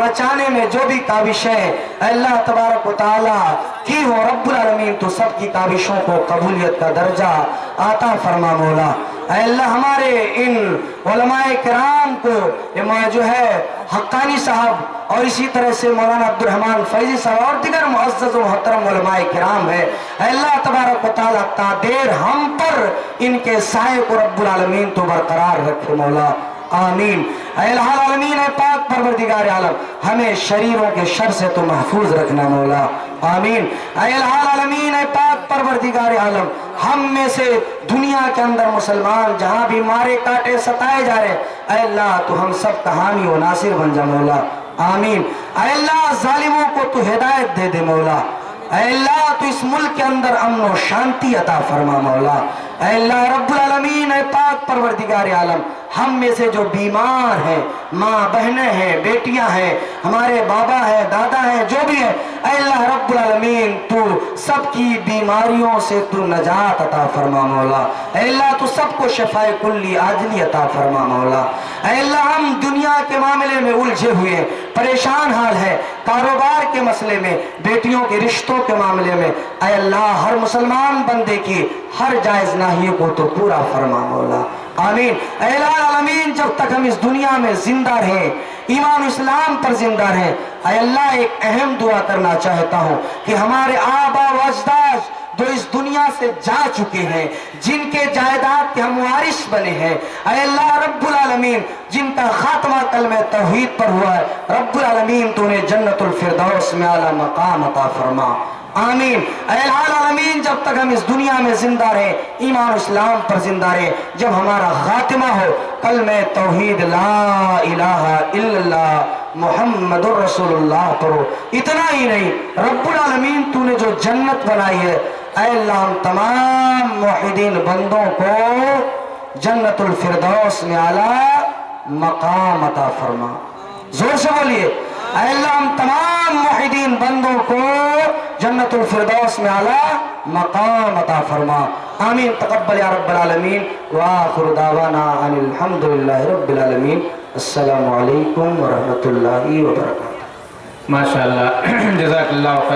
बचाने में जो भी काबिश है अल्लाह तबारक व तआला की हो रब्बुल आलमीन तो सबकी काबिशों को कबूलियत का दर्जा आता फरमा मौला। अल्लाह हमारे इन उलमाए किराम को जो है हक्कानी साहब और इसी तरह से मौलाना अब्दुल रहमान फैजी साहब और दिगर मुअज़्ज़ज़ व मुहतरम उलमाए किराम है, अल्लाह तबारक व तआला तादेर हम पर इनके साए को रब्बुल आलमीन तो बरकरार रखे मौला, आमीन। अल्लाह आलमीन पाक परवरदिगार आलम हमें शरीरों के शर से तो महफूज रखना मौला, आमीन। अल्लाह आलमीन पाक परवरदिगार आलम हम में से दुनिया के अंदर मुसलमान जहां भी मारे काटे सताए जा रहे, अल्लाह तो हम सब का हामी व नासिर बन जा मौला, आमीन। अल्लाह जालिमों को तू हिदायत दे दे मौला, अल्लाह तो इस मुल्क के अंदर अमन और शांति अता फरमा मौला। अल्लाह रब्बुल आलमीन पाक परवरदिगार आलम हम में से जो बीमार हैं, माँ बहनें हैं, बेटियां हैं, हमारे बाबा है, दादा है, जो भी है, अल्लाह रब्बुल आलमीन तू सबकी बीमारियों से तू नजात अता फरमा मौला। अल्लाह तू सबको शफाए कुल्ली आजली अता फरमा मौला। अल्लाह हम दुनिया के मामले में उलझे हुए परेशान हाल है, कारोबार के मसले में, बेटियों के रिश्तों के मामले में, अल्लाह हर मुसलमान बंदे की हर जायज नाहियों को तो पूरा फरमा मौला, आमीन। अल्लाह आमीन। जब तक हम इस दुनिया में जिंदा रहें, ईमान इस्लाम पर जिंदा रहें, अल्लाह एक अहम दुआ करना चाहता हूँ कि हमारे आबा व अजदाद जो इस दुनिया से जा चुके हैं, जिनके जायदाद के हम वारिस बने हैं, अल्लाह रब्बुल आलमीन जिनका खात्मा कलमे तौहीद पर हुआ है, रब्बुल आलमीन तो उन्हें जन्नतुल फिरदौस में आला मकाम अता फरमा, आमीन। अल्लाह आलमीन जब तक हम इस दुनिया में जिंदा रहे, ईमान इस्लाम पर जिंदा रहे, जब हमारा खात्मा हो कलमे तौहीद ला इलाहा इल्लल्लाह मुहम्मदुर रसूलुल्लाह पढ़ो। इतना ही नहीं, रब्बुल आलमीन तूने जो जन्नत बनाई है, अल्लाह हम तमाम मुवहिदीन बंदों को जन्नतुल फिरदौस में आला मकाम अता फरमा। जोर से बोलिए, अल्लाह हम तमाम मुवहिदीन बंदों को जन्नतुल फिरदौस में आला मकाम अता फरमा, आमीन। तक़ब्बल या रब्बल आलमीन व आखिरु दावाना अनिल हम्दुलिल्लाहि रब्बिल आलमीन। अस्सलामु अलैकुम व रहमतुल्लाहि व बरकातुहू। माशाअल्लाह, जज़ाकल्लाहु खैर।